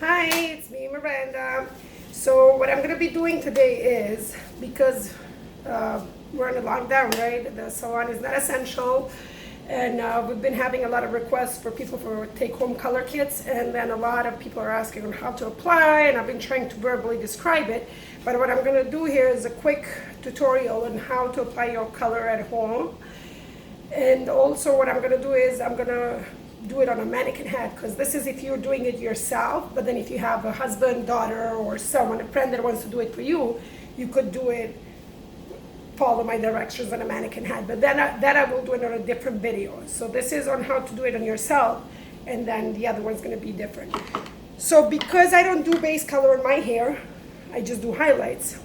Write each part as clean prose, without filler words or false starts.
Hi, it's me, Miranda. So what I'm going to be doing today is, because we're in a lockdown, right? The salon is not essential, and we've been having a lot of requests for people for take-home color kits, and then a lot of people are asking on how to apply, and I've been trying to verbally describe it. But what I'm going to do here is a quick tutorial on how to apply your color at home. And also what I'm going to do is I'm going to do it on a mannequin head, because this is if you're doing it yourself, but then if you have a husband, daughter, or someone, a friend that wants to do it for you, you could do it, follow my directions on a mannequin head. But then that I will do it on a different video. So this is on how to do it on yourself, and then the other one's going to be different. So because I don't do base color on my hair, I just do highlights.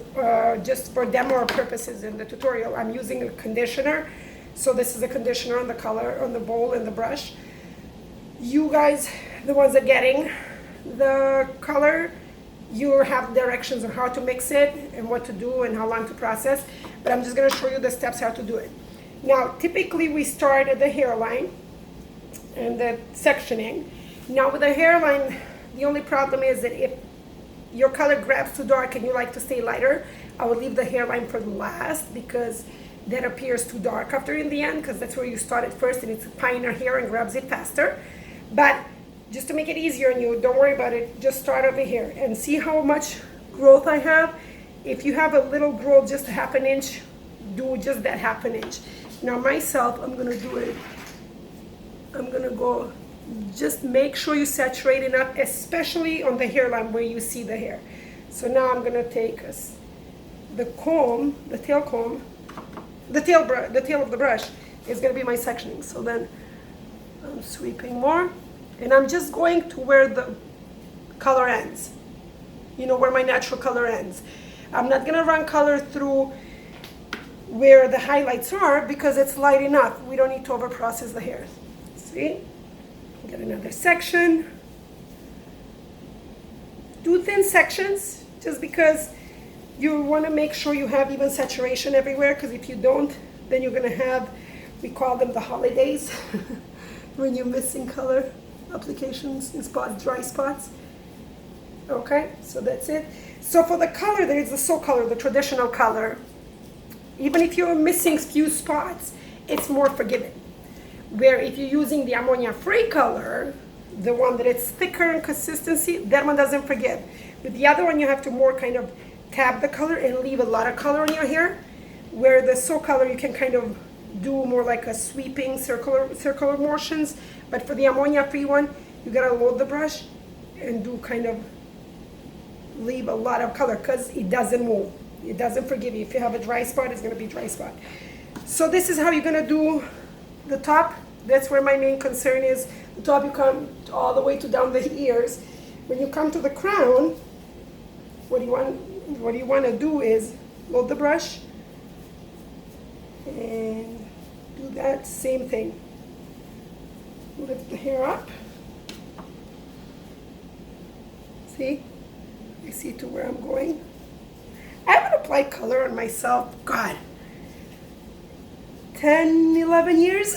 Just for demo purposes in the tutorial, I'm using a conditioner. So this is a conditioner on the color, on the bowl and the brush. You guys, the ones that are getting the color, you have directions on how to mix it and what to do and how long to process. But I'm just going to show you the steps how to do it. Now, typically we start at the hairline and the sectioning. Now with the hairline, the only problem is that if your color grabs too dark and you like to stay lighter, I would leave the hairline for last, because that appears too dark after in the end, because that's where you started first and it's finer hair and grabs it faster. But just to make it easier on you, don't worry about it, just start over here and see how much growth I have. If you have a little growth, just half an inch, do just that half an inch. Now myself, I'm gonna do it, I'm gonna go, just make sure you saturate enough, especially on the hairline where you see the hair. So now I'm gonna take the comb, the tail comb, the tail of the brush is gonna be my sectioning. So then I'm sweeping more, and I'm just going to where the color ends, you know, where my natural color ends. I'm not gonna run color through where the highlights are, because it's light enough. We don't need to over process the hair. See, get another section. Do thin sections, just because you want to make sure you have even saturation everywhere, because if you don't, then you're going to have, we call them the holidays, when you're missing color applications in spots, dry spots. Okay, so that's it. So for the color, there is the So Color, the traditional color. Even if you're missing few spots, it's more forgiving. Where if you're using the ammonia-free color, the one that it's thicker in consistency, that one doesn't forgive. But the other one, you have to more kind of tap the color and leave a lot of color in your hair. Where the So Color, you can kind of do more like a sweeping circular motions. But for the ammonia-free one, you gotta load the brush and do kind of leave a lot of color, because it doesn't move. It doesn't forgive you. If you have a dry spot, it's gonna be dry spot. So this is how you're gonna do the top. That's where my main concern is. The top, you come all the way to down the ears. When you come to the crown, what you want to do is load the brush and do that same thing. Lift the hair up. See? You see to where I'm going? I haven't applied color on myself, God, 10, 11 years.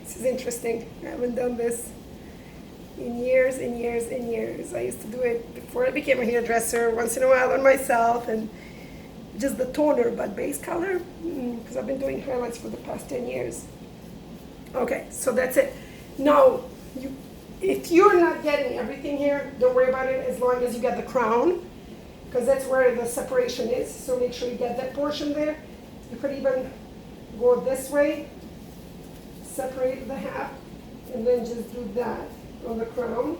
This is interesting. I haven't done this in years and years and years. I used to do it before I became a hairdresser, once in a while on myself, and just the toner, but base color, because I've been doing highlights for the past 10 years. Okay, so that's it. Now, if you're not getting everything here, don't worry about it, as long as you get the crown, because that's where the separation is. So make sure you get that portion there. You could even go this way, separate the half, and then just do that on the crown.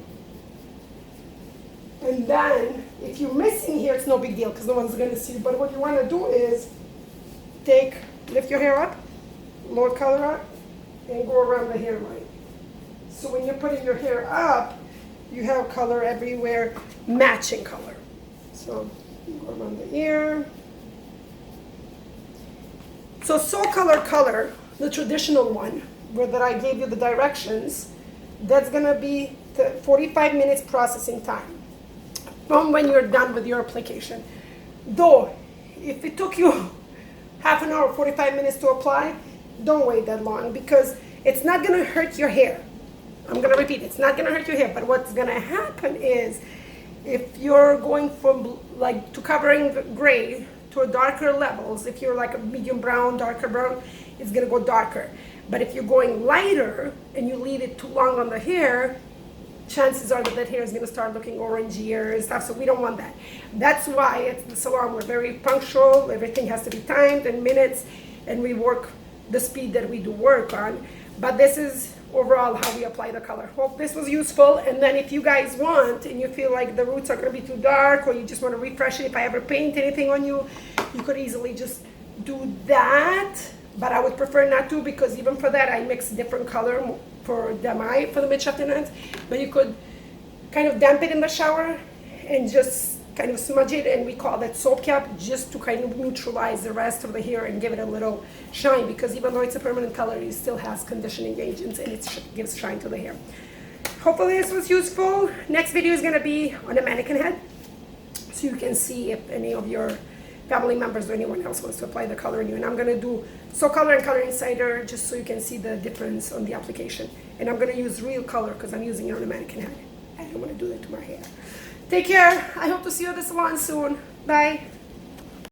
And then, if you're missing here, it's no big deal, because no one's going to see you. But what you want to do is lift your hair up, load color up, and go around the hairline. So when you're putting your hair up, you have color everywhere, matching color. So go around the ear. So color, the traditional one, where that I gave you the directions, that's gonna be the 45 minutes processing time from when you're done with your application. Though, if it took you half an hour, 45 minutes to apply, don't wait that long, because it's not gonna hurt your hair. I'm gonna repeat, it's not gonna hurt your hair, but what's gonna happen is if you're going from like to covering gray to a darker levels, if you're like a medium brown, darker brown, it's gonna go darker. But if you're going lighter and you leave it too long on the hair, chances are that that hair is going to start looking orangier and stuff, so we don't want that. That's why at the salon we're very punctual, everything has to be timed in minutes, and we work the speed that we do work on. But this is overall how we apply the color. Hope this was useful, and then if you guys want and you feel like the roots are going to be too dark, or you just want to refresh it, if I ever paint anything on you, you could easily just do that. But I would prefer not to, because even for that I mix different color for the mid-shaft ends. But you could kind of damp it in the shower and just kind of smudge it, and we call that soap cap, just to kind of neutralize the rest of the hair and give it a little shine, because even though it's a permanent color, it still has conditioning agents and it gives shine to the hair. Hopefully this was useful. Next video is going to be on a mannequin head, so you can see if any of your family members or anyone else wants to apply the color on you. And I'm going to do So Color and Color Insider just so you can see the difference on the application. And I'm going to use real color because I'm using it on a mannequin head. I don't want to do that to my hair. Take care. I hope to see you at the salon soon. Bye.